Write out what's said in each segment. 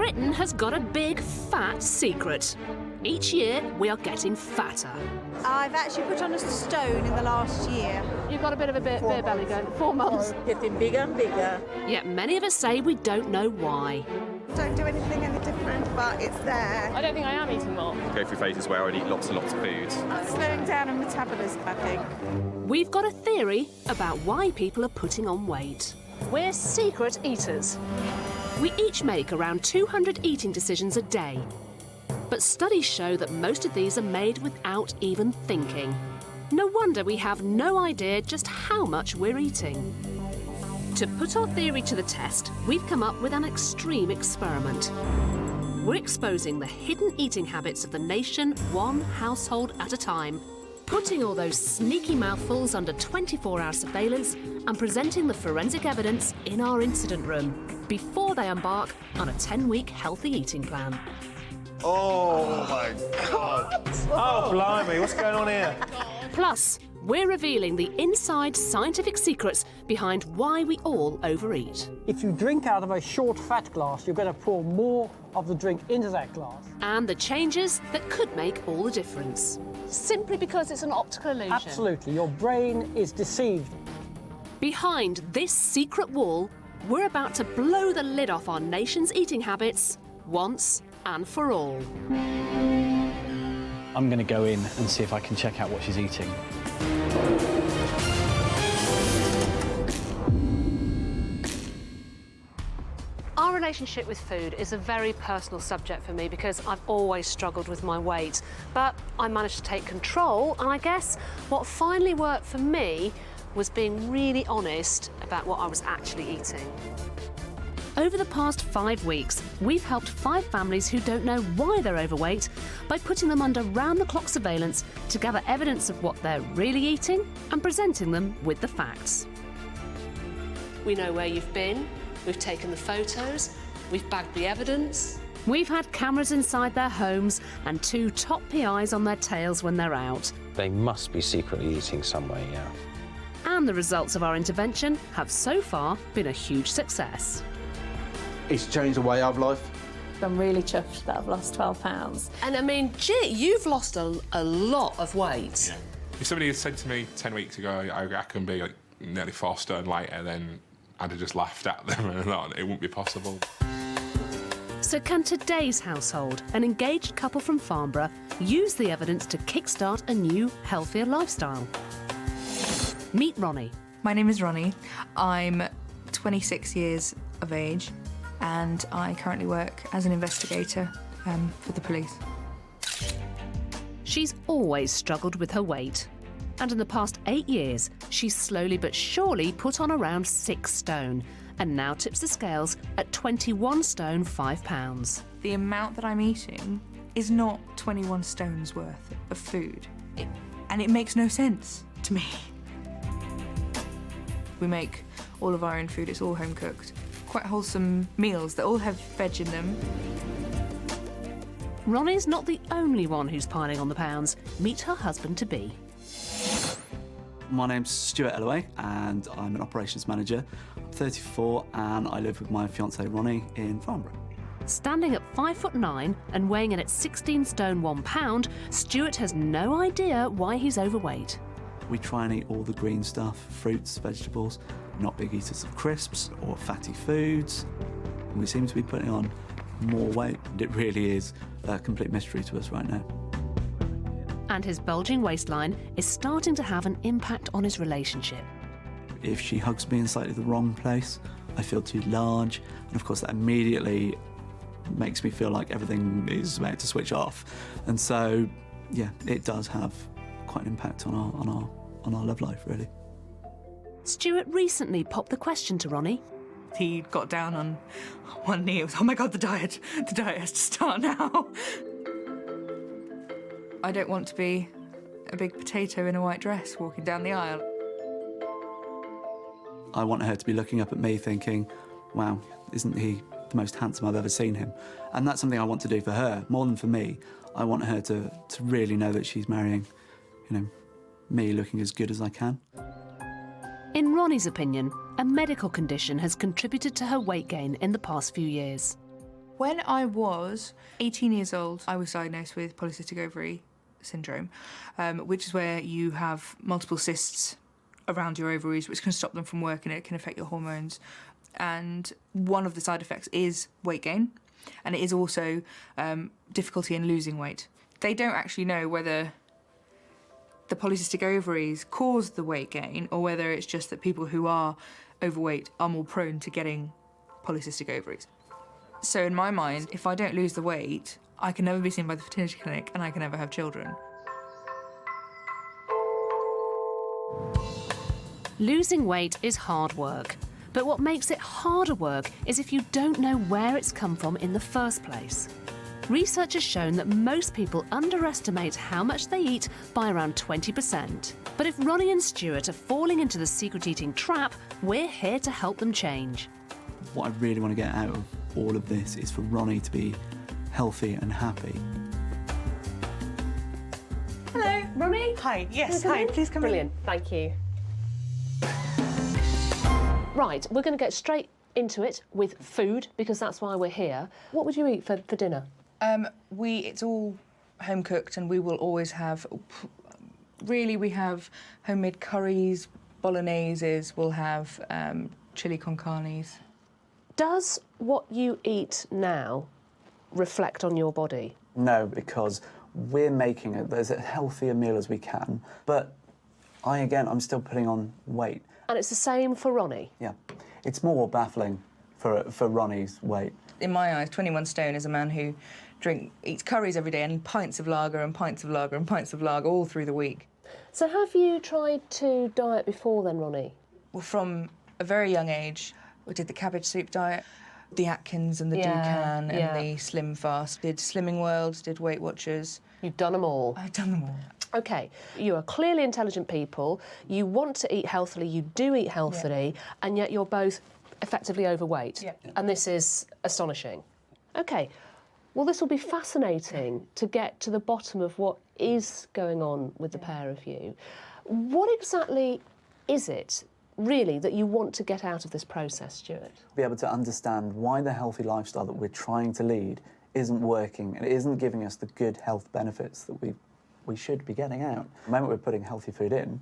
Britain has got a big, fat secret. Each year, we are getting fatter. I've actually put on a stone in the last year. You've got a bit of a beer belly going. 4 months. Getting bigger and bigger. Yet many of us say we don't know why. Don't do anything any different, but it's there. I don't think I am eating more. Go through phases where I'd eat lots and lots of food. Slowing down in metabolism, I think. We've got a theory about why people are putting on weight. We're secret eaters. We each make around 200 eating decisions a day. But studies show that most of these are made without even thinking. No wonder we have no idea just how much we're eating. To put our theory to the test, we've come up with an extreme experiment. We're exposing the hidden eating habits of the nation, one household at a time, putting all those sneaky mouthfuls under 24-hour surveillance and presenting the forensic evidence in our incident room before they embark on a 10-week healthy eating plan. Oh, my God. Oh, blimey, what's going on here? Plus, we're revealing the inside scientific secrets behind why we all overeat. If you drink out of a short fat glass, you're going to pour more of the drink into that glass. And the changes that could make all the difference. Simply because it's an optical illusion. Absolutely. Your brain is deceived. Behind this secret wall, we're about to blow the lid off our nation's eating habits once and for all. I'm going to go in and see if I can check out what she's eating. Our relationship with food is a very personal subject for me because I've always struggled with my weight. But I managed to take control, and I guess what finally worked for me was being really honest about what I was actually eating. Over the past 5 weeks, we've helped 5 families who don't know why they're overweight by putting them under round-the-clock surveillance to gather evidence of what they're really eating and presenting them with the facts. We know where you've been, we've taken the photos, we've bagged the evidence. We've had cameras inside their homes and 2 top PIs on their tails when they're out. They must be secretly eating somewhere, yeah. And the results of our intervention have so far been a huge success. It's changed the way I've life. I'm really chuffed that I've lost 12 pounds. And I mean, gee, you've lost a lot of weight. Yeah. If somebody had said to me 10 weeks ago, I can be like nearly 4 stone lighter, then I'd have just laughed at them and thought it wouldn't be possible. So can today's household, an engaged couple from Farnborough, use the evidence to kickstart a new, healthier lifestyle? Meet Ronnie. My name is Ronnie. I'm 26 years of age and I currently work as an investigator for the police. She's always struggled with her weight. And in the past 8 years, she's slowly but surely put on around 6 stone and now tips the scales at 21 stone 5 pounds. The amount that I'm eating is not 21 stones worth of food. And it makes no sense to me. We make all of our own food, it's all home cooked. Quite wholesome meals that all have veg in them. Ronnie's not the only one who's piling on the pounds. Meet her husband-to-be. My name's Stuart and I'm an operations manager. I'm 34 and I live with my fiancée Ronnie in Farnborough. Standing at 5'9" and weighing in at 16 stone 1 pound, Stuart has no idea why he's overweight. We try and eat all the green stuff, fruits, vegetables, not big eaters of crisps or fatty foods. And we seem to be putting on more weight, and it really is a complete mystery to us right now. And his bulging waistline is starting to have an impact on his relationship. If she hugs me in slightly the wrong place, I feel too large, and of course that immediately makes me feel like everything is about to switch off. And so, yeah, it does have quite an impact on our love life, really. Stuart recently popped the question to Ronnie. He got down on one knee. It was, oh my God, the diet has to start now. I don't want to be a big potato in a white dress walking down the aisle. I want her to be looking up at me thinking, wow, isn't he the most handsome I've ever seen him? And that's something I want to do for her, more than for me. I want her to really know that she's marrying, you know, me looking as good as I can. In Ronnie's opinion, a medical condition has contributed to her weight gain in the past few years. When I was 18 years old, I was diagnosed with Polycystic Ovary Syndrome, which is where you have multiple cysts around your ovaries, which can stop them from working. It can affect your hormones. And one of the side effects is weight gain, and it is also difficulty in losing weight. They don't actually know whether the polycystic ovaries cause the weight gain or whether it's just that people who are overweight are more prone to getting polycystic ovaries. So in my mind, if I don't lose the weight, I can never be seen by the fertility clinic and I can never have children. Losing weight is hard work, but what makes it harder work is if you don't know where it's come from in the first place. Research has shown that most people underestimate how much they eat by around 20%. But if Ronnie and Stuart are falling into the secret eating trap, we're here to help them change. What I really want to get out of all of this is for Ronnie to be healthy and happy. Hello, Ronnie. Hi, yes, hi, please come in. Brilliant, thank you. Right, we're going to get straight into it with food because that's why we're here. What would you eat for dinner? It's all home cooked, and we will always have. Really, we have homemade curries, bologneses. We'll have chili con carnes. Does what you eat now reflect on your body? No, because we're making it as a healthier meal as we can, but I'm still putting on weight. And it's the same for Ronnie? Yeah. It's more baffling for Ronnie's weight. In my eyes, 21 stone is a man who eats curries every day and pints of lager and pints of lager and pints of lager all through the week. So have you tried to diet before then, Ronnie? Well, from a very young age, we did the cabbage soup diet, the Atkins and the Dukan and the Slim Fast. Did Slimming World, did Weight Watchers. You've done them all? I've done them all. OK, you are clearly intelligent people, you want to eat healthily, you do eat healthily, and yet you're both effectively overweight. Yeah. And this is astonishing. OK, well, this will be fascinating to get to the bottom of what is going on with the pair of you. What exactly is it, really, that you want to get out of this process, Stuart? Be able to understand why the healthy lifestyle that we're trying to lead isn't working and it isn't giving us the good health benefits that we should be getting out. The moment we're putting healthy food in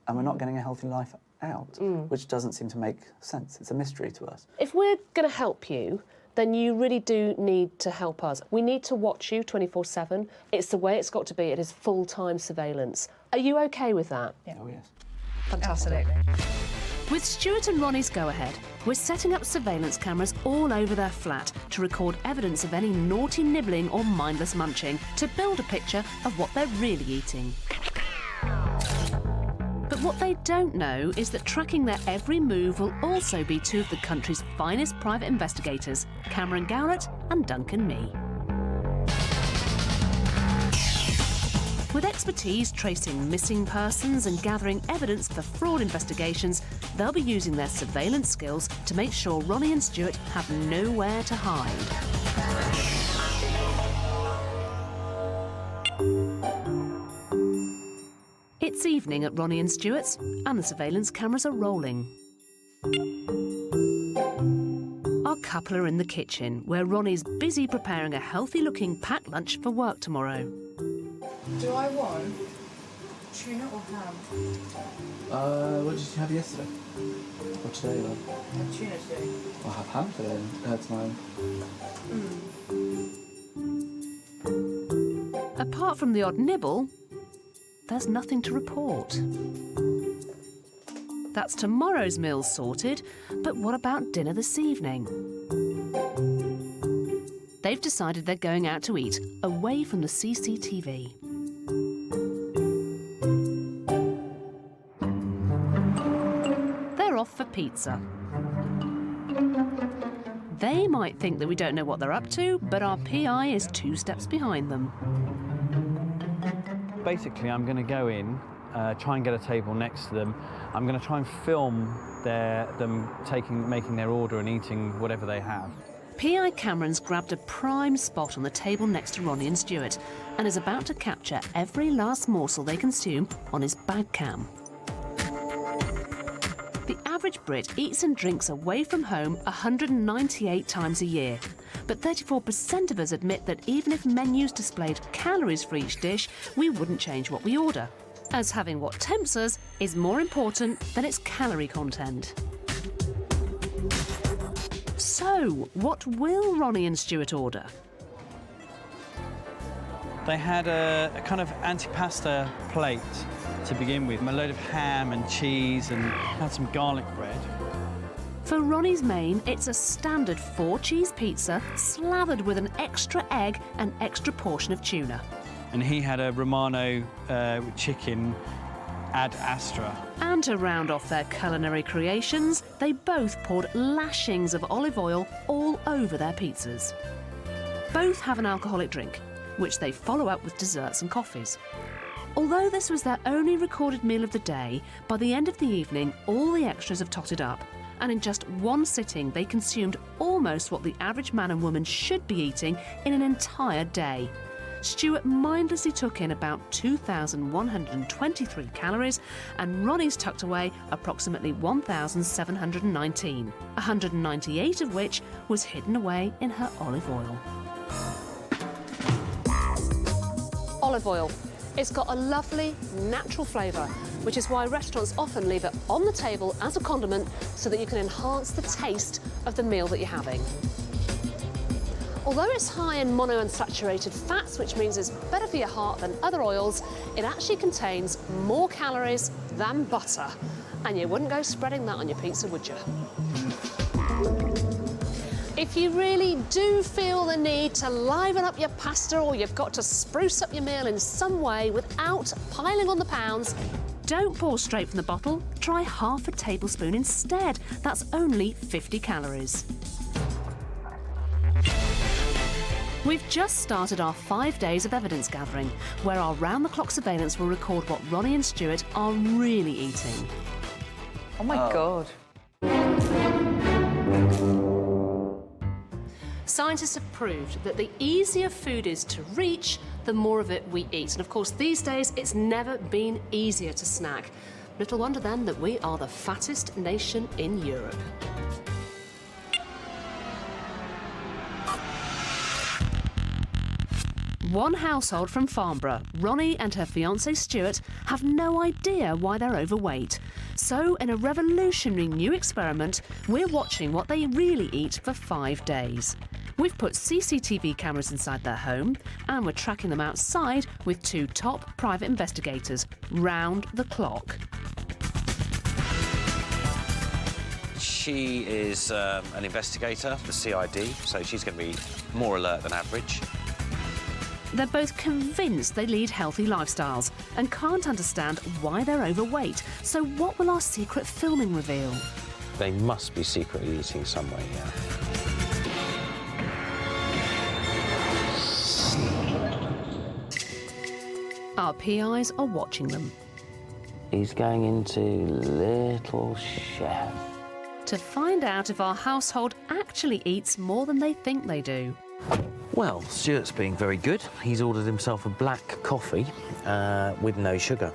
and we're not getting a healthy life out, which doesn't seem to make sense. It's a mystery to us. If we're going to help you, then you really do need to help us. We need to watch you 24/7. It's the way it's got to be. It is full-time surveillance. Are you OK with that? Yeah. Oh, yes. Fantastic. With Stuart and Ronnie's go-ahead, we're setting up surveillance cameras all over their flat to record evidence of any naughty nibbling or mindless munching to build a picture of what they're really eating. But what they don't know is that tracking their every move will also be two of the country's finest private investigators, Cameron Gowlett and Duncan Mee. With expertise tracing missing persons and gathering evidence for fraud investigations, they'll be using their surveillance skills to make sure Ronnie and Stuart have nowhere to hide. It's evening at Ronnie and Stuart's, and the surveillance cameras are rolling. Our couple are in the kitchen, where Ronnie's busy preparing a healthy-looking packed lunch for work tomorrow. Do I want tuna or ham? What did you have yesterday? Or today, then? I have tuna today. I'll have ham today, tomorrow. Apart from the odd nibble, there's nothing to report. That's tomorrow's meals sorted, but what about dinner this evening? They've decided they're going out to eat, away from the CCTV. They're off for pizza. They might think that we don't know what they're up to, but our PI is 2 steps behind them. Basically, I'm going to go in, try and get a table next to them. I'm going to try and film them making their order and eating whatever they have. PI Cameron's grabbed a prime spot on the table next to Ronnie and Stuart and is about to capture every last morsel they consume on his bag cam. The average Brit eats and drinks away from home 198 times a year, But 34% of us admit that even if menus displayed calories for each dish, we wouldn't change what we order, as having what tempts us is more important than its calorie content. So, what will Ronnie and Stuart order? They had a kind of antipasta plate to begin with, a load of ham and cheese, and had some garlic bread. For Ronnie's main, it's a standard 4-cheese pizza slathered with an extra egg and extra portion of tuna. And he had a Romano with chicken ad astra. And to round off their culinary creations, they both poured lashings of olive oil all over their pizzas. Both have an alcoholic drink, which they follow up with desserts and coffees. Although this was their only recorded meal of the day, by the end of the evening, all the extras have totted up. And in just one sitting, they consumed almost what the average man and woman should be eating in an entire day. Stuart mindlessly took in about 2,123 calories, and Ronnie's tucked away approximately 1,719, 198 of which was hidden away in her olive oil. Olive oil. It's got a lovely, natural flavour, which is why restaurants often leave it on the table as a condiment so that you can enhance the taste of the meal that you're having. Although it's high in monounsaturated fats, which means it's better for your heart than other oils, it actually contains more calories than butter. And you wouldn't go spreading that on your pizza, would you? If you really do feel the need to liven up your pasta, or you've got to spruce up your meal in some way without piling on the pounds, don't pour straight from the bottle. Try half a tablespoon instead. That's only 50 calories. We've just started our 5 days of evidence gathering, where our round-the-clock surveillance will record what Ronnie and Stuart are really eating. Oh my God. Scientists have proved that the easier food is to reach, the more of it we eat. And of course, these days, it's never been easier to snack. Little wonder then that we are the fattest nation in Europe. One household from Farnborough, Ronnie and her fiancé Stuart, have no idea why they're overweight. So, in a revolutionary new experiment, we're watching what they really eat for 5 days. We've put CCTV cameras inside their home, and we're tracking them outside with 2 top private investigators, round the clock. She is an investigator, the CID, so she's going to be more alert than average. They're both convinced they lead healthy lifestyles and can't understand why they're overweight. So what will our secret filming reveal? They must be secretly eating some way, yeah. Our PIs are watching them. He's going into Little Chef. To find out if our household actually eats more than they think they do. Well, Stuart's being very good. He's ordered himself a black coffee with no sugar.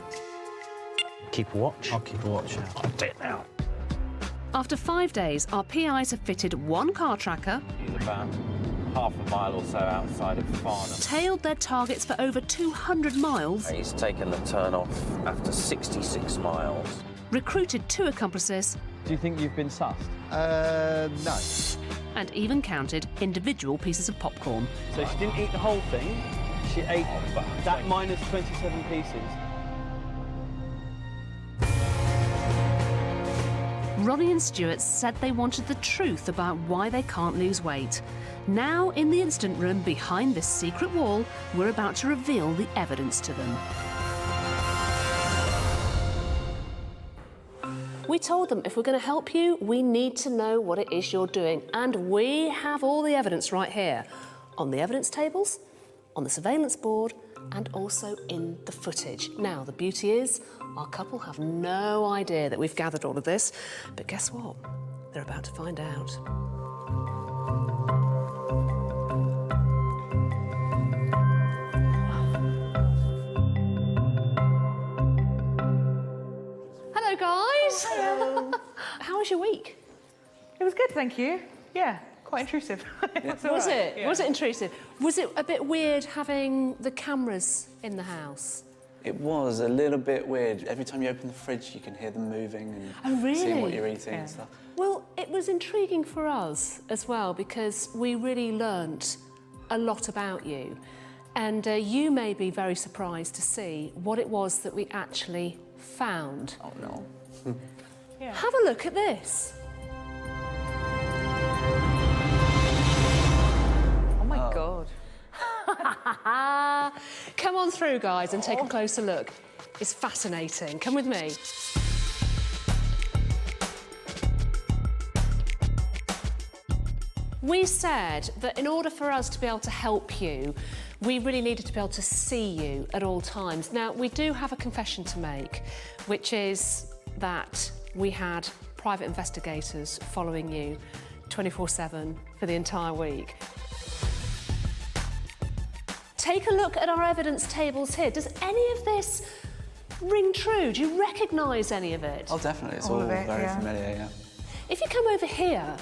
Keep a watch? I'll keep a watch, yeah. I'll do it now. After 5 days, our PIs have fitted 1 car tracker. He's about half a mile or so outside of Farnham. Tailed their targets for over 200 miles. He's taken the turn off after 66 miles. Recruited 2 accomplices. Do you think you've been sussed? No. And even counted individual pieces of popcorn. So she didn't eat the whole thing. She ate that minus 27 pieces. Ronnie and Stuart said they wanted the truth about why they can't lose weight. Now, in the instant room behind this secret wall, we're about to reveal the evidence to them. We told them if we're going to help you, we need to know what it is you're doing. And we have all the evidence right here. On the evidence tables, on the surveillance board, and also in the footage. Now, the beauty is, our couple have no idea that we've gathered all of this. But guess what? They're about to find out. Hello, guys. Hello. How was your week? It was good, thank you. Yeah, quite intrusive. Was it? Yeah. Was it intrusive? Was it a bit weird having the cameras in the house? It was a little bit weird. Every time you open the fridge, you can hear them moving and seeing what you're eating and stuff. Well, it was intriguing for us as well because we really learnt a lot about you. And you may be very surprised to see what it was that we actually found. Oh, no. Yeah. Have a look at this. Oh, my God. Come on through, guys, and take a closer look. It's fascinating. Come with me. We said that in order for us to be able to help you, we really needed to be able to see you at all times. Now, we do have a confession to make, which is that we had private investigators following you 24/7 for the entire week. Take a look at our evidence tables here. Does any of this ring true? Do you recognise any of it? Oh, definitely. It's all very familiar, yeah. If you come over here,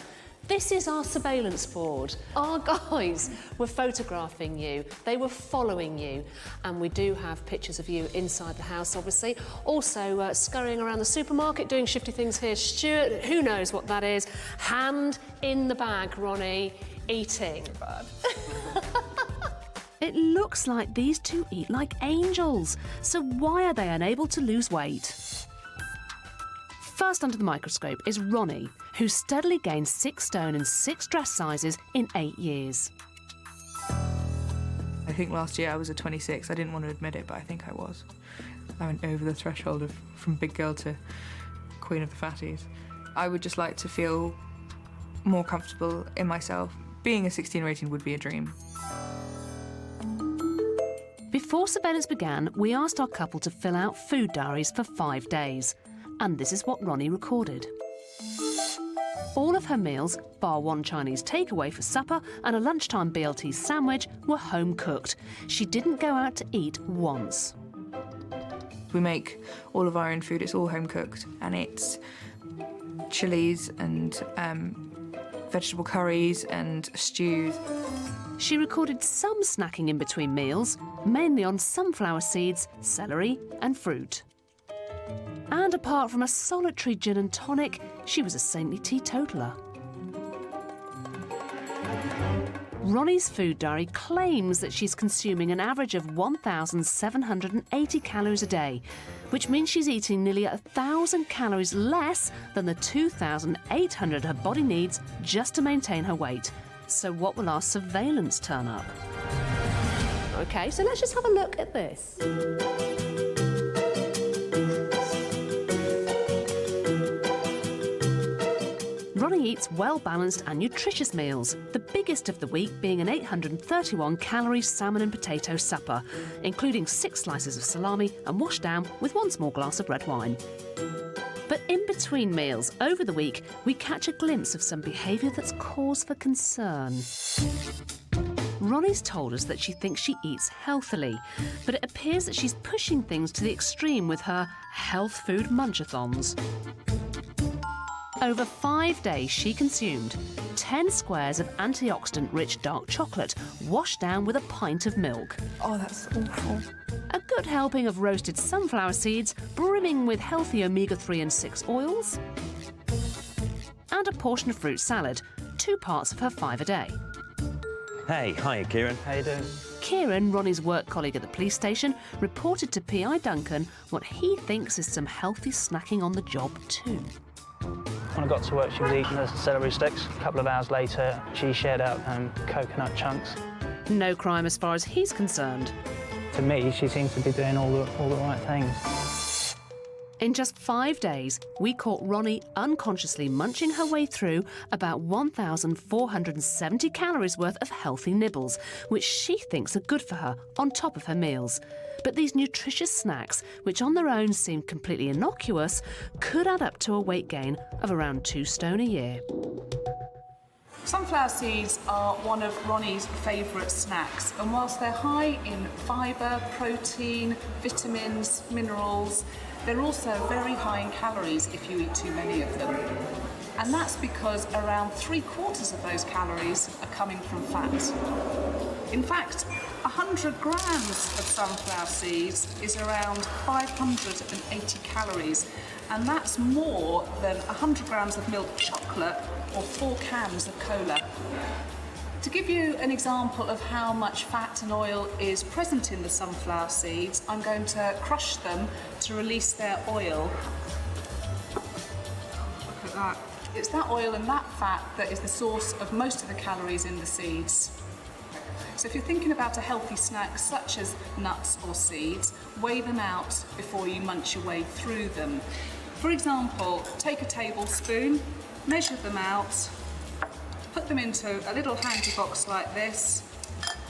this is our surveillance board. Our guys were photographing you, they were following you, and we do have pictures of you inside the house, obviously. Also, scurrying around the supermarket, doing shifty things here. Stuart, who knows what that is? Hand in the bag, Ronnie, eating. Bad. It looks like these two eat like angels, so why are they unable to lose weight? First under the microscope is Ronnie, who steadily gained 6 stone and 6 dress sizes in 8 years. I think last year I was at 26. I didn't want to admit it, but I think I was. I went over the threshold of from big girl to queen of the fatties. I would just like to feel more comfortable in myself. Being a 16 or 18 would be a dream. Before surveillance began, we asked our couple to fill out food diaries for 5 days. And this is what Ronnie recorded. All of her meals, bar one Chinese takeaway for supper and a lunchtime BLT sandwich, were home cooked. She didn't go out to eat once. We make all of our own food, it's all home cooked, and it's chilies and vegetable curries and stews. She recorded some snacking in between meals, mainly on sunflower seeds, celery and fruit. And apart from a solitary gin and tonic, she was a saintly teetotaler. Ronnie's food diary claims that she's consuming an average of 1,780 calories a day, which means she's eating nearly 1,000 calories less than the 2,800 her body needs just to maintain her weight. So what will our surveillance turn up? OK, so let's just have a look at this. Ronnie eats well-balanced and nutritious meals, the biggest of the week being an 831-calorie salmon and potato supper, including 6 slices of salami and washed down with 1 small glass of red wine. But in between meals, over the week, we catch a glimpse of some behaviour that's cause for concern. Ronnie's told us that she thinks she eats healthily, but it appears that she's pushing things to the extreme with her health food munchathons. Over 5 days, she consumed 10 squares of antioxidant-rich dark chocolate, washed down with a pint of milk. Oh, that's awful. A good helping of roasted sunflower seeds, brimming with healthy omega-3 and 6 oils. And a portion of fruit salad, 2 parts of her 5 a day. Hey, hiya, Kieran. How you doing? Kieran, Ronnie's work colleague at the police station, reported to PI Duncan what he thinks is some healthy snacking on the job too. When I got to work, she was eating the celery sticks. A couple of hours later, she shared out coconut chunks. No crime as far as he's concerned. To me, she seems to be doing all the right things. In just 5 days, we caught Ronnie unconsciously munching her way through about 1,470 calories worth of healthy nibbles, which she thinks are good for her on top of her meals. But these nutritious snacks, which on their own seem completely innocuous, could add up to a weight gain of around 2 stone a year. Sunflower seeds are one of Ronnie's favourite snacks, and whilst they're high in fibre, protein, vitamins, minerals, they're also very high in calories if you eat too many of them. And that's because around 3/4 of those calories are coming from fat. In fact, 100 grams of sunflower seeds is around 580 calories, and that's more than 100 grams of milk chocolate or 4 cans of cola. To give you an example of how much fat and oil is present in the sunflower seeds, I'm going to crush them to release their oil. Look at that. It's that oil and that fat that is the source of most of the calories in the seeds. So if you're thinking about a healthy snack such as nuts or seeds, weigh them out before you munch your way through them. For example, take a tablespoon, measure them out, put them into a little handy box like this,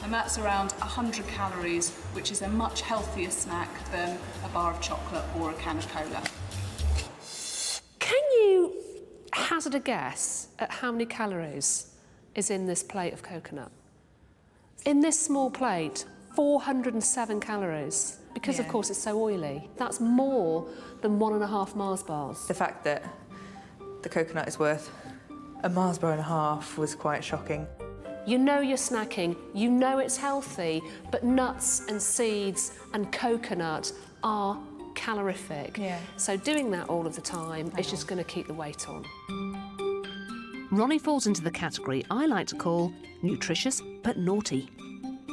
and that's around 100 calories, which is a much healthier snack than a bar of chocolate or a can of cola. Can you hazard a guess at how many calories is in this plate of coconut? In this small plate, 407 calories. Because, of course, it's so oily. That's more than 1.5 Mars bars. The fact that the coconut is worth a Mars bar and a half was quite shocking. You know you're snacking, you know it's healthy, but nuts and seeds and coconut are calorific. Yeah. So doing that all of the time is just going to keep the weight on. Ronnie falls into the category I like to call nutritious but naughty.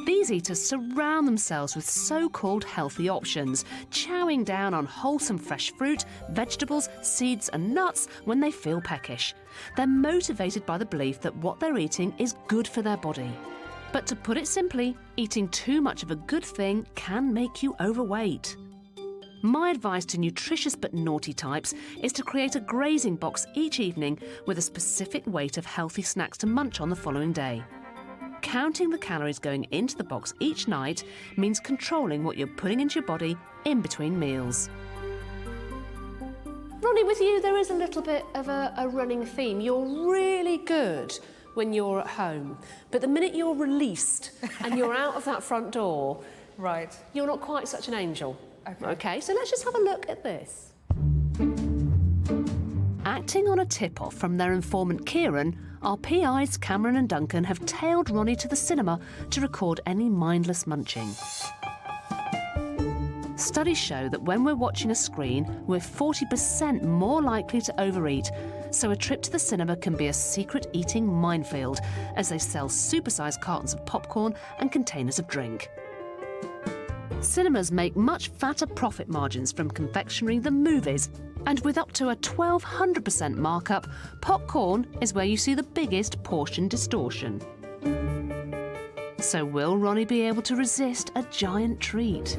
These eaters surround themselves with so-called healthy options, chowing down on wholesome fresh fruit, vegetables, seeds and nuts when they feel peckish. They're motivated by the belief that what they're eating is good for their body. But to put it simply, eating too much of a good thing can make you overweight. My advice to nutritious but naughty types is to create a grazing box each evening with a specific weight of healthy snacks to munch on the following day. Counting the calories going into the box each night means controlling what you're putting into your body in between meals. Ronnie, with you there is a little bit of a running theme. You're really good when you're at home, but the minute you're released and you're out of that front door, right, you're not quite such an angel. Okay, so let's just have a look at this. Acting on a tip-off from their informant Kieran, our PIs Cameron and Duncan have tailed Ronnie to the cinema to record any mindless munching. Studies show that when we're watching a screen, we're 40% more likely to overeat, so a trip to the cinema can be a secret eating minefield as they sell supersized cartons of popcorn and containers of drink. Cinemas make much fatter profit margins from confectionery than movies, and with up to a 1,200% markup, popcorn is where you see the biggest portion distortion. So will Ronnie be able to resist a giant treat?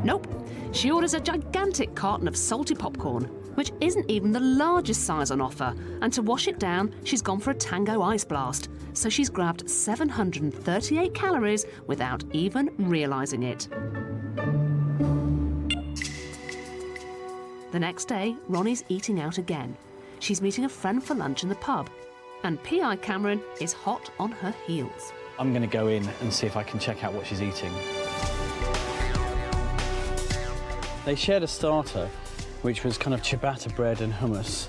Nope. She orders a gigantic carton of salty popcorn, which isn't even the largest size on offer, and to wash it down, she's gone for a Tango Ice Blast, so she's grabbed 738 calories without even realising it. The next day, Ronnie's eating out again. She's meeting a friend for lunch in the pub, and PI Cameron is hot on her heels. I'm going to go in and see if I can check out what she's eating. They shared a starter, which was kind of ciabatta bread and hummus.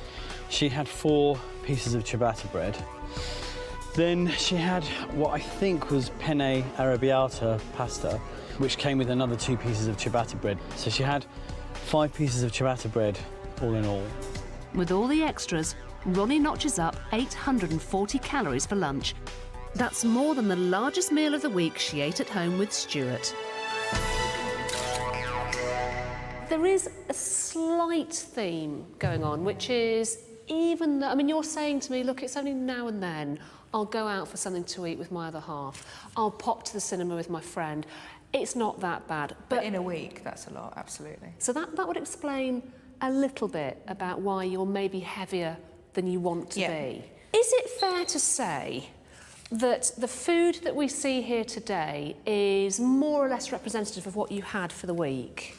She had 4 pieces of ciabatta bread. Then she had what I think was penne arrabbiata pasta, which came with another 2 pieces of ciabatta bread. So she had 5 pieces of ciabatta bread, all in all. With all the extras, Ronnie notches up 840 calories for lunch. That's more than the largest meal of the week she ate at home with Stuart. There is a slight theme going on, which is even though, I mean, you're saying to me, look, it's only now and then I'll go out for something to eat with my other half. I'll pop to the cinema with my friend. It's not that bad. But in a week, that's a lot, absolutely. So that would explain a little bit about why you're maybe heavier than you want to be. Is it fair to say that the food that we see here today is more or less representative of what you had for the week?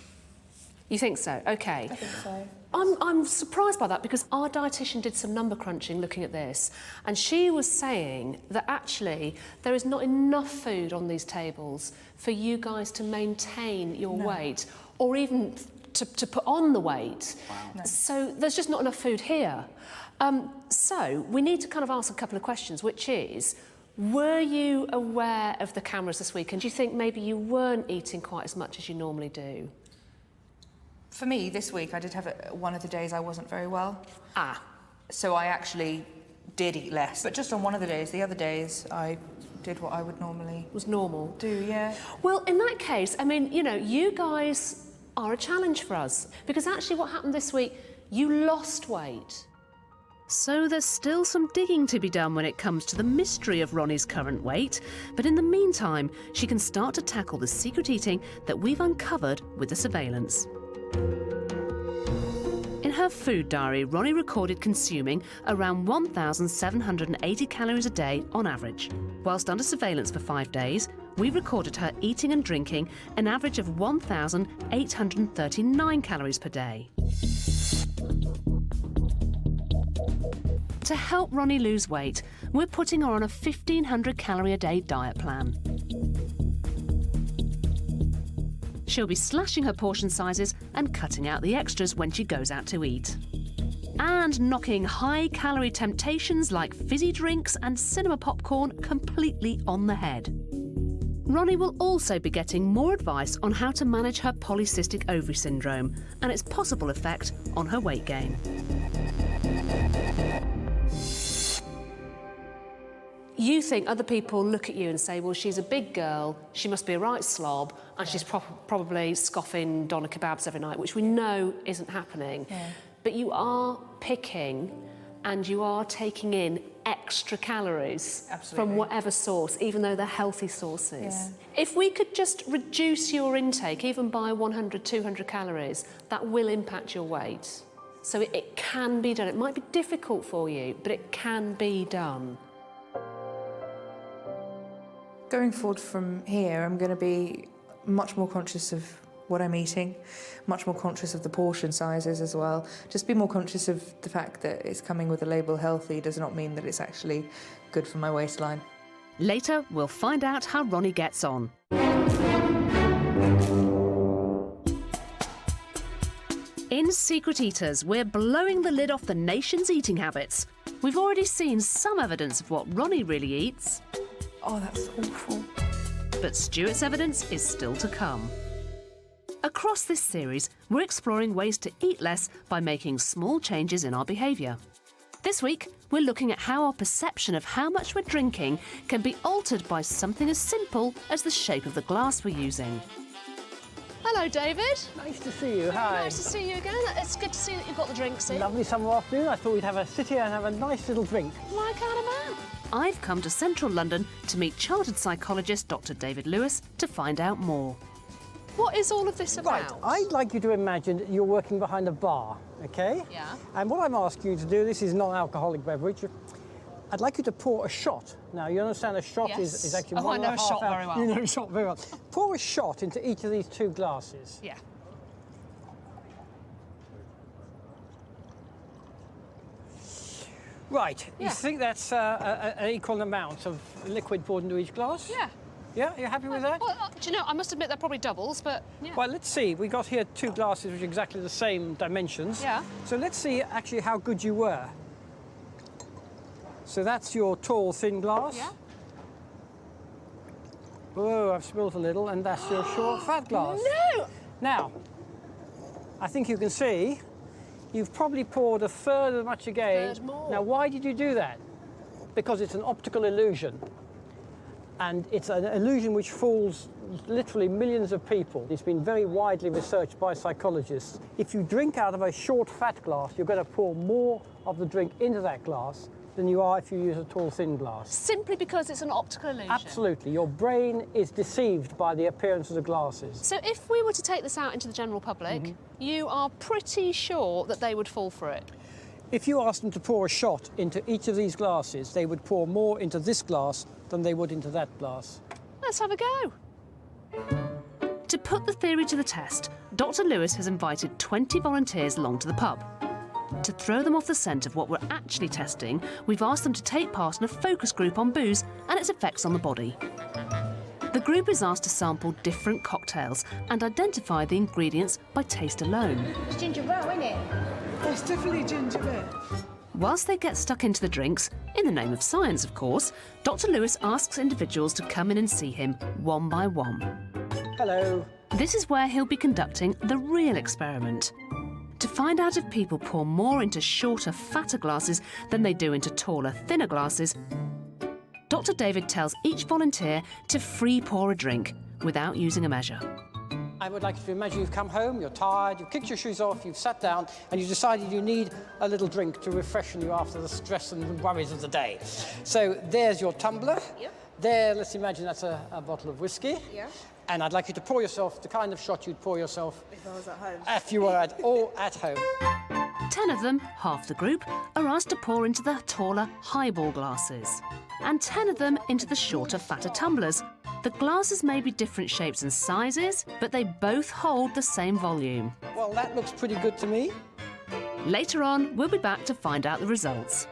You think so? Okay. I think so. I'm surprised by that because our dietitian did some number crunching looking at this, and she was saying that actually there is not enough food on these tables for you guys to maintain your weight or even to put on the weight. Wow. No. So there's just not enough food here. So we need to kind of ask a couple of questions, which is, were you aware of the cameras this week, and do you think maybe you weren't eating quite as much as you normally do? For me, this week, I did have one of the days I wasn't very well. Ah. So I actually did eat less. But just on one of the days. The other days, I did what I would normally... Was normal? Do, yeah. Well, in that case, I mean, you know, you guys are a challenge for us, because actually what happened this week, you lost weight. So there's still some digging to be done when it comes to the mystery of Ronnie's current weight, but in the meantime, she can start to tackle the secret eating that we've uncovered with the surveillance. In her food diary, Ronnie recorded consuming around 1,780 calories a day on average. Whilst under surveillance for 5 days, we recorded her eating and drinking an average of 1,839 calories per day. To help Ronnie lose weight, we're putting her on a 1,500 calorie a day diet plan. She'll be slashing her portion sizes and cutting out the extras when she goes out to eat. And knocking high-calorie temptations like fizzy drinks and cinema popcorn completely on the head. Ronnie will also be getting more advice on how to manage her polycystic ovary syndrome and its possible effect on her weight gain. You think other people look at you and say, well, she's a big girl, she must be a right slob, and she's probably scoffing doner kebabs every night, which we know isn't happening. Yeah. But you are picking and you are taking in extra calories from whatever source, even though they're healthy sources. Yeah. If we could just reduce your intake, even by 100, 200 calories, that will impact your weight. So it can be done. It might be difficult for you, but it can be done. Going forward from here, I'm going to be much more conscious of what I'm eating, much more conscious of the portion sizes as well. Just be more conscious of the fact that it's coming with a label healthy does not mean that it's actually good for my waistline. Later, we'll find out how Ronnie gets on. In Secret Eaters, we're blowing the lid off the nation's eating habits. We've already seen some evidence of what Ronnie really eats. Oh, that's awful. But Stuart's evidence is still to come. Across this series, we're exploring ways to eat less by making small changes in our behaviour. This week, we're looking at how our perception of how much we're drinking can be altered by something as simple as the shape of the glass we're using. Hello, David. Nice to see you. Hi. Nice to see you again. It's good to see that you've got the drinks in. Lovely summer afternoon. I thought we'd have a sit here and have a nice little drink. Like out of man. I've come to central London to meet chartered psychologist Dr. David Lewis to find out more. What is all of this about? Right, I'd like you to imagine that you're working behind a bar, OK? Yeah. And what I'm asking you to do, this is non-alcoholic beverage, I'd like you to pour a shot. Now, you understand a shot is actually I know a shot very well. You know a shot very well. Pour a shot into each of these 2 glasses. Yeah. Right, you think that's an equal amount of liquid poured into each glass? Yeah. Yeah, you happy with that? Well, do you know, I must admit they're probably doubles, but yeah. Well, let's see. We got here 2 glasses which are exactly the same dimensions. Yeah. So let's see actually how good you were. So that's your tall, thin glass. Yeah. Oh, I've spilled a little, and that's your short, fat glass. No! Now, I think you can see you've probably poured a third as much again. Third more. Now, why did you do that? Because it's an optical illusion. And it's an illusion which fools literally millions of people. It's been very widely researched by psychologists. If you drink out of a short, fat glass, you're going to pour more of the drink into that glass than you are if you use a tall, thin glass. Simply because it's an optical illusion? Absolutely. Your brain is deceived by the appearance of the glasses. So if we were to take this out into the general public, you are pretty sure that they would fall for it? If you asked them to pour a shot into each of these glasses, they would pour more into this glass than they would into that glass. Let's have a go. To put the theory to the test, Dr. Lewis has invited 20 volunteers along to the pub. To throw them off the scent of what we're actually testing, we've asked them to take part in a focus group on booze and its effects on the body. The group is asked to sample different cocktails and identify the ingredients by taste alone. It's ginger ale, isn't it? It's definitely ginger ale. Whilst they get stuck into the drinks, in the name of science, of course, Dr. Lewis asks individuals to come in and see him one by one. Hello. This is where he'll be conducting the real experiment. To find out if people pour more into shorter, fatter glasses than they do into taller, thinner glasses, Dr. David tells each volunteer to free pour a drink without using a measure. I would like you to imagine you've come home, you're tired, you've kicked your shoes off, you've sat down, and you've decided you need a little drink to refreshen you after the stress and the worries of the day. So there's your tumbler. Yep. There, let's imagine that's a bottle of whiskey. Yeah. And I'd like you to pour yourself the kind of shot you'd pour yourself If I was at home. if you were at home. 10 of them, half the group, are asked to pour into the taller highball glasses, and 10 of them into the shorter, fatter tumblers. The glasses may be different shapes and sizes, but they both hold the same volume. Well, that looks pretty good to me. Later on, we'll be back to find out the results.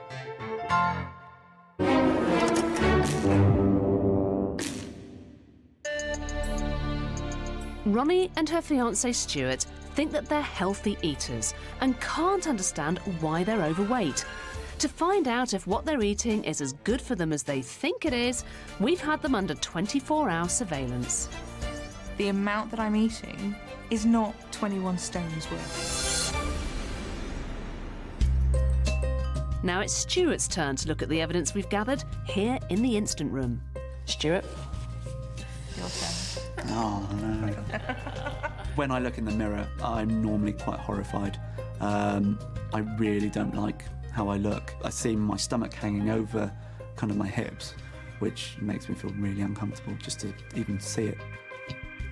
Ronnie and her fiancé Stuart think that they're healthy eaters and can't understand why they're overweight. To find out if what they're eating is as good for them as they think it is, we've had them under 24-hour surveillance. The amount that I'm eating is not 21 stones worth. Now it's Stuart's turn to look at the evidence we've gathered here in the instant room. Stuart? Your turn. Oh, no. When I look in the mirror, I'm normally quite horrified. I really don't like how I look. I see my stomach hanging over kind of my hips, which makes me feel really uncomfortable just to even see it.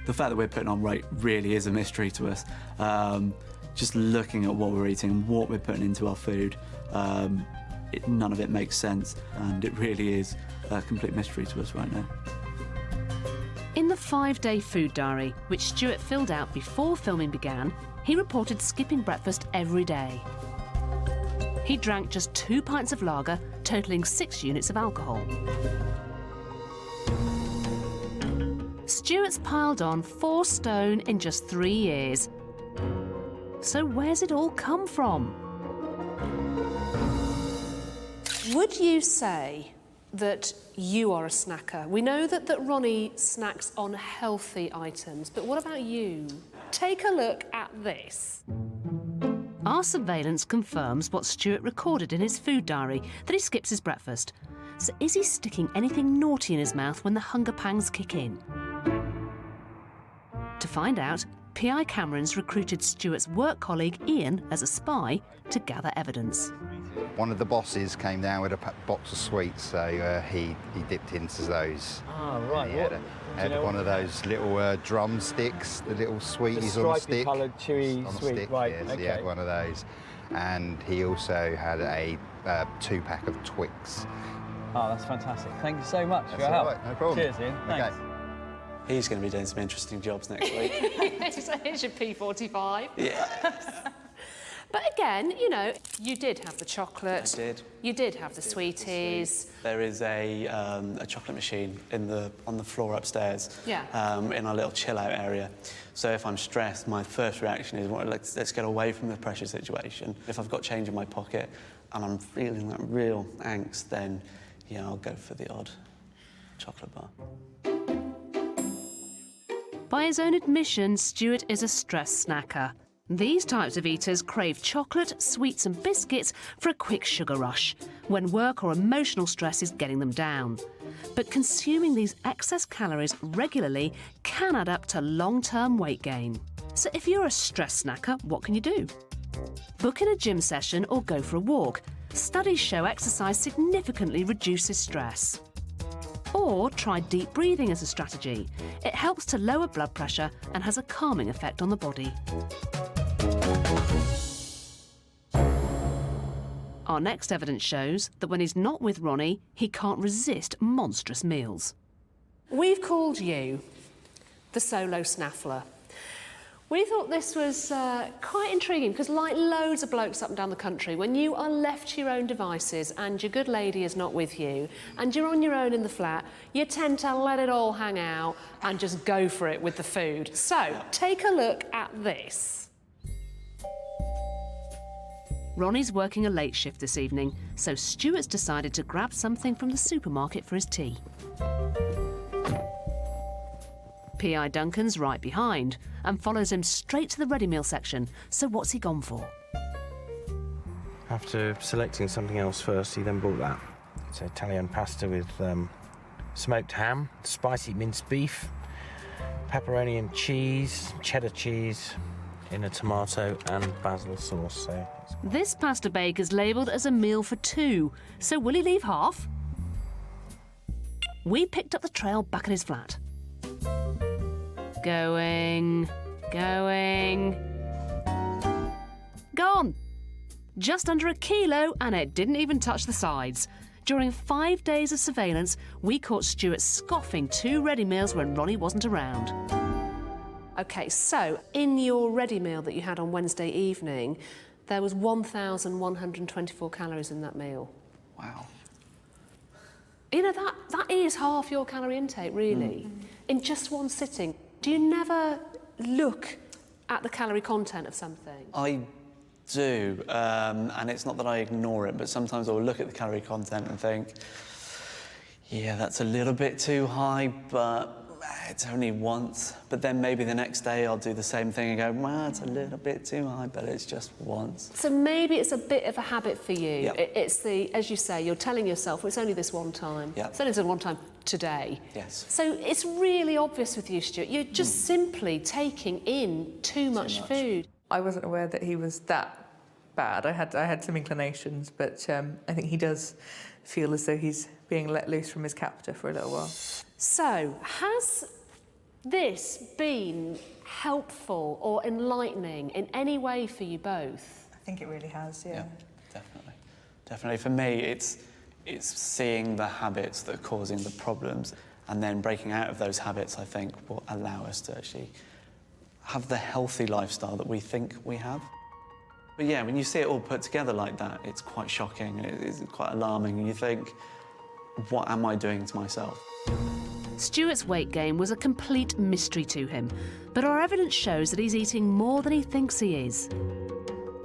The fact that we're putting on weight really is a mystery to us. Just looking at what we're eating and what we're putting into our food, none of it makes sense, and it really is a complete mystery to us right now. In the 5-day food diary, which Stuart filled out before filming began, he reported skipping breakfast every day. He drank just 2 pints of lager, totalling 6 units of alcohol. Stuart's piled on 4 stone in just 3 years. So where's it all come from? Would you say that you are a snacker? We know that Ronnie snacks on healthy items, but what about you? Take a look at this. Our surveillance confirms what Stuart recorded in his food diary, that he skips his breakfast. So is he sticking anything naughty in his mouth when the hunger pangs kick in? To find out, PI Cameron's recruited Stuart's work colleague Ian as a spy to gather evidence. One of the bosses came down with a box of sweets, so he dipped into those. Ah, right. He had one of those little drumsticks, the little sweeties on a stick. Coloured, chewy on a sweet, stick, right, yes, okay. he had one of those. And he also had a 2-pack of Twix. Oh, that's fantastic. Thank you so much for your all help. right, no problem. Cheers, Ian. Okay. Thanks. He's going to be doing some interesting jobs next week. So here's your P45. Yeah. But again, you know, you did have the chocolate. I did. You did have the sweeties. There is a chocolate machine on the floor upstairs. Yeah. In our little chill-out area. So if I'm stressed, my first reaction is, well, let's get away from the pressure situation. If I've got change in my pocket and I'm feeling that real angst, then, yeah, I'll go for the odd chocolate bar. By his own admission, Stuart is a stress snacker. These types of eaters crave chocolate, sweets and biscuits for a quick sugar rush, when work or emotional stress is getting them down. But consuming these excess calories regularly can add up to long-term weight gain. So if you're a stress snacker, what can you do? Book in a gym session or go for a walk. Studies show exercise significantly reduces stress. Or try deep breathing as a strategy. It helps to lower blood pressure and has a calming effect on the body. Our next evidence shows that when he's not with Ronnie, he can't resist monstrous meals. We've called you the solo snaffler. We thought this was quite intriguing because, like loads of blokes up and down the country, when you are left to your own devices and your good lady is not with you and you're on your own in the flat, you tend to let it all hang out and just go for it with the food. So, take a look at this. Ronnie's working a late shift this evening, so Stuart's decided to grab something from the supermarket for his tea. P.I. Duncan's right behind and follows him straight to the ready meal section. So what's he gone for? After selecting something else first, he then bought that. It's Italian pasta with smoked ham, spicy minced beef, pepperoni and cheese, cheddar cheese, in a tomato and basil sauce. So this pasta bake is labelled as a meal for two, so will he leave half? We picked up the trail back at his flat. Going. Gone! Just under 1 kilo, and it didn't even touch the sides. During 5 days of surveillance, we caught Stuart scoffing 2 ready meals when Ronnie wasn't around. OK, so in your ready meal that you had on Wednesday evening, there was 1,124 calories in that meal. Wow. You know, that is half your calorie intake, really, in just one sitting. Do you never look at the calorie content of something? I do, and it's not that I ignore it, but sometimes I'll look at the calorie content and think, yeah, that's a little bit too high, but it's only once. But then maybe the next day I'll do the same thing and go, well, it's a little bit too high, but it's just once. So maybe it's a bit of a habit for you. Yep. It's the, as you say, you're telling yourself, well, it's only this one time. Yep. It's only this one time today. Yes. So it's really obvious with you, Stuart. You're just simply taking in too much food. I wasn't aware that he was that bad. I had some inclinations, but I think he does feel as though he's being let loose from his captor for a little while. So, has this been helpful or enlightening in any way for you both? I think it really has, yeah. Definitely. Definitely. For me, it's seeing the habits that are causing the problems, and then breaking out of those habits, I think, will allow us to actually have the healthy lifestyle that we think we have. But yeah, when you see it all put together like that, it's quite shocking, it's quite alarming, and you think, what am I doing to myself? Stuart's weight gain was a complete mystery to him, but our evidence shows that he's eating more than he thinks he is.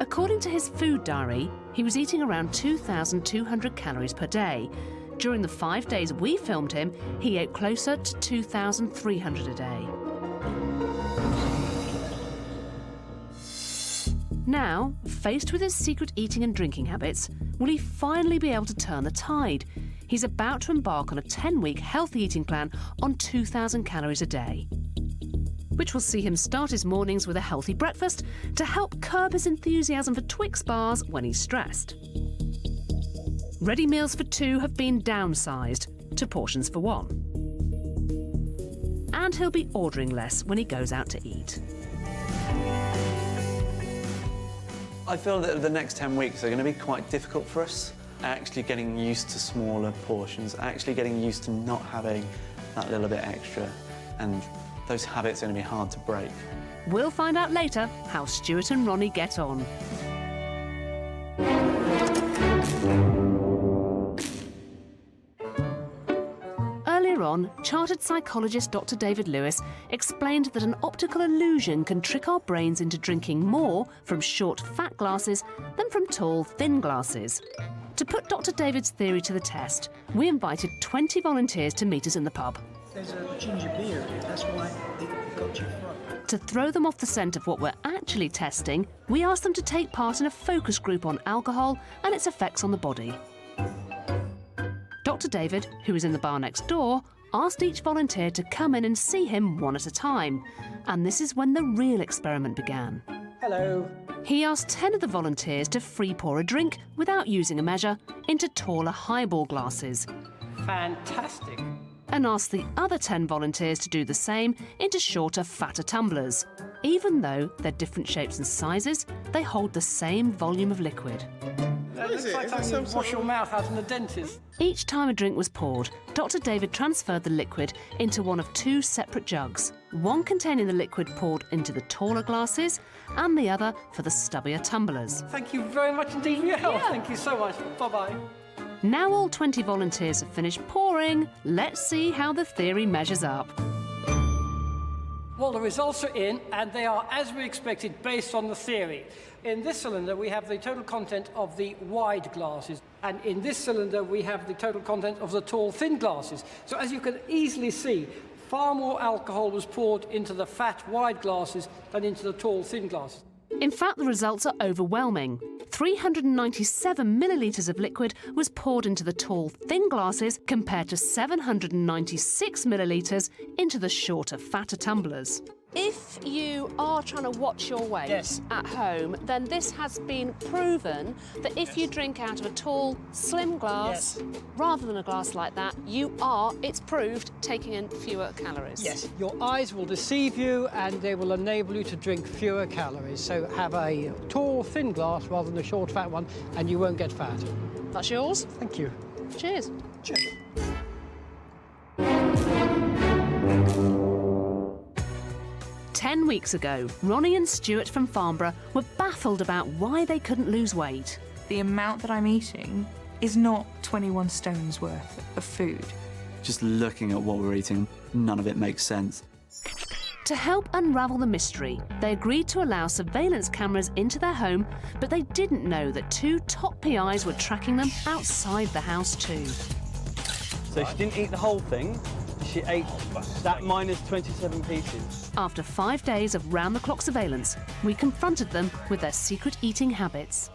According to his food diary, he was eating around 2,200 calories per day. During the 5 days we filmed him, he ate closer to 2,300 a day. Now, faced with his secret eating and drinking habits, will he finally be able to turn the tide? He's about to embark on a 10-week healthy eating plan on 2,000 calories a day, which will see him start his mornings with a healthy breakfast to help curb his enthusiasm for Twix bars when he's stressed. Ready meals for 2 have been downsized to portions for 1. And he'll be ordering less when he goes out to eat. I feel that the next 10 weeks are going to be quite difficult for us. Actually getting used to smaller portions, actually getting used to not having that little bit extra, and those habits are going to be hard to break. We'll find out later how Stuart and Ronnie get on. Earlier on, chartered psychologist Dr. David Lewis explained that an optical illusion can trick our brains into drinking more from short, fat glasses than from tall, thin glasses. To put Dr. David's theory to the test, we invited 20 volunteers to meet us in the pub. There's a ginger beer here, that's why it got you front. To throw them off the scent of what we're actually testing, we asked them to take part in a focus group on alcohol and its effects on the body. Dr. David, who is in the bar next door, asked each volunteer to come in and see him one at a time. And this is when the real experiment began. Hello. He asked 10 of the volunteers to free pour a drink, without using a measure, into taller highball glasses. Fantastic. And asked the other 10 volunteers to do the same into shorter, fatter tumblers. Even though they're different shapes and sizes, they hold the same volume of liquid. It looks like time you wash your mouth out in the dentist. Each time a drink was poured, Dr. David transferred the liquid into one of 2 separate jugs, one containing the liquid poured into the taller glasses and the other for the stubbier tumblers. Thank you very much indeed for your help. Thank you so much. Bye-bye. Now all 20 volunteers have finished pouring. Let's see how the theory measures up. Well, the results are in, and they are as we expected based on the theory. In this cylinder, we have the total content of the wide glasses, and in this cylinder, we have the total content of the tall, thin glasses. So as you can easily see, far more alcohol was poured into the fat, wide glasses than into the tall, thin glasses. In fact, the results are overwhelming. 397 millilitres of liquid was poured into the tall, thin glasses compared to 796 millilitres into the shorter, fatter tumblers. If you are trying to watch your weight at home, then this has been proven that if you drink out of a tall, slim glass, rather than a glass like that, it's proved, taking in fewer calories. Yes, your eyes will deceive you and they will enable you to drink fewer calories. So have a tall, thin glass rather than a short, fat one, and you won't get fat. That's yours. Thank you. Cheers. Cheers. 10 weeks ago, Ronnie and Stuart from Farnborough were baffled about why they couldn't lose weight. The amount that I'm eating is not 21 stones worth of food. Just looking at what we're eating, none of it makes sense. To help unravel the mystery, they agreed to allow surveillance cameras into their home, but they didn't know that 2 top PIs were tracking them outside the house too. So she didn't eat the whole thing, she ate that minus 27 pieces. After 5 days of round-the-clock surveillance, we confronted them with their secret eating habits.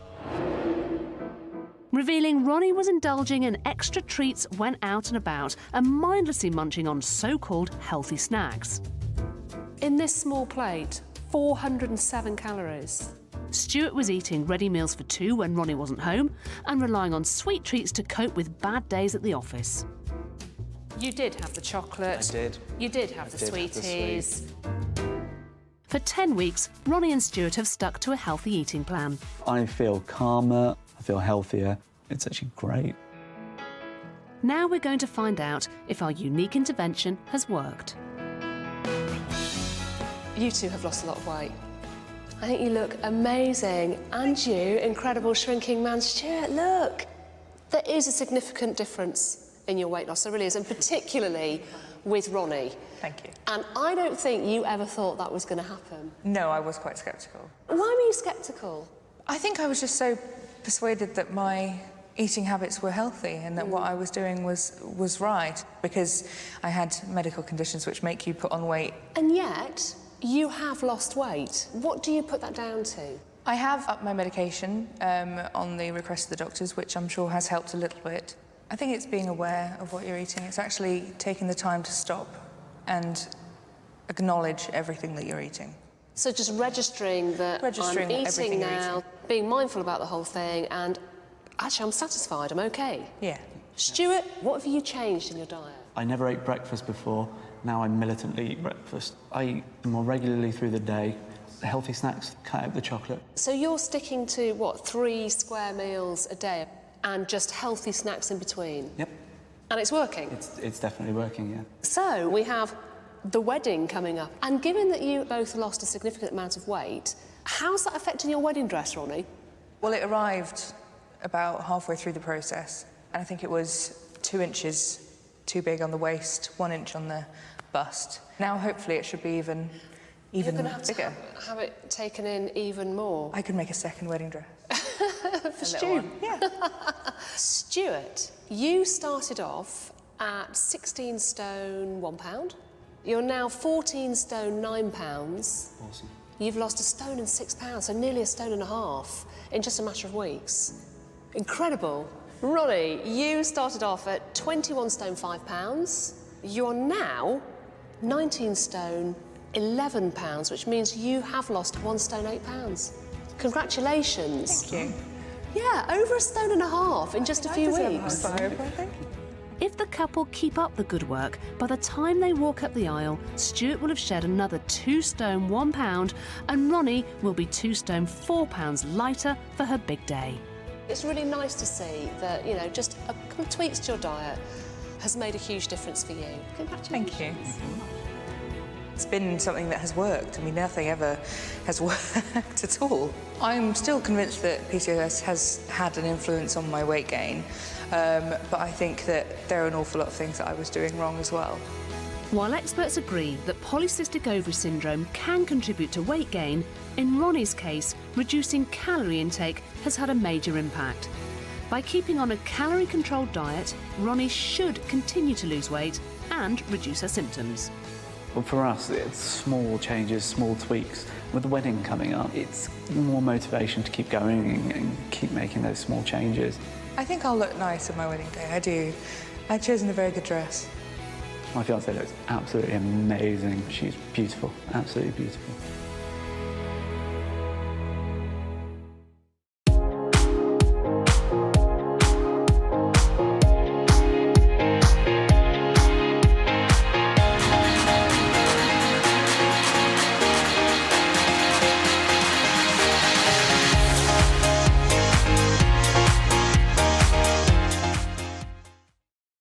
Revealing Ronnie was indulging in extra treats when out and about and mindlessly munching on so-called healthy snacks. In this small plate, 407 calories. Stuart was eating ready meals for 2 when Ronnie wasn't home and relying on sweet treats to cope with bad days at the office. You did have the chocolate. I did. You did have the sweeties. Have the For 10 weeks, Ronnie and Stuart have stuck to a healthy eating plan. I feel calmer, I feel healthier. It's actually great. Now we're going to find out if our unique intervention has worked. You two have lost a lot of weight. I think you look amazing. And you, incredible shrinking man. Stuart, look. There is a significant difference in your weight loss, there really is, and particularly with Ronnie. Thank you. And I don't think you ever thought that was going to happen. No, I was quite sceptical. Why were you sceptical? I think I was just so persuaded that my eating habits were healthy and that what I was doing was right, because I had medical conditions which make you put on weight. And yet, you have lost weight. What do you put that down to? I have upped my medication on the request of the doctors, which I'm sure has helped a little bit. I think it's being aware of what you're eating. It's actually taking the time to stop and acknowledge everything that you're eating. So just registering that I'm eating now, being mindful about the whole thing, and actually I'm satisfied, I'm okay. Yeah. Stuart, what have you changed in your diet? I never ate breakfast before. Now I militantly eat breakfast. I eat more regularly through the day. Healthy snacks, cut out the chocolate. So you're sticking to, what, 3 square meals a day and just healthy snacks in between? Yep. And it's working? It's definitely working, yeah. So we have the wedding coming up. And given that you both lost a significant amount of weight, how's that affecting your wedding dress, Ronnie? Well, it arrived about halfway through the process, and I think it was 2 inches too big on the waist, 1 inch on the bust. Now, hopefully, it should be even You're going to have bigger. To have it taken in even more. I could make a second wedding dress. For Stu. Yeah. Stuart, you started off at 16 stone 1 pound. You're now 14 stone 9 pounds. Awesome. You've lost 1 stone and 6 pounds, so nearly 1.5 stones in just a matter of weeks. Incredible. Ronnie, you started off at 21 stone 5 pounds. You're now 19 stone 11 pounds, which means you have lost 1 stone 8 pounds. Congratulations. Thank you. Yeah, over 1.5 stones in just a few weeks. I think. If the couple keep up the good work, by the time they walk up the aisle, Stuart will have shed another 2 stone 1 pound, and Ronnie will be 2 stone 4 pounds lighter for her big day. It's really nice to see that, you know, just a couple of tweaks to your diet has made a huge difference for you. Congratulations. Thank you. It's been something that has worked. I mean, nothing ever has worked at all. I'm still convinced that PCOS has had an influence on my weight gain, but I think that there are an awful lot of things that I was doing wrong as well. While experts agree that polycystic ovary syndrome can contribute to weight gain, in Ronnie's case, reducing calorie intake has had a major impact. By keeping on a calorie-controlled diet, Ronnie should continue to lose weight and reduce her symptoms. Well, for us, it's small changes, small tweaks. With the wedding coming up, it's more motivation to keep going and keep making those small changes. I think I'll look nice on my wedding day, I do. I've chosen a very good dress. My fiancée looks absolutely amazing. She's beautiful, absolutely beautiful.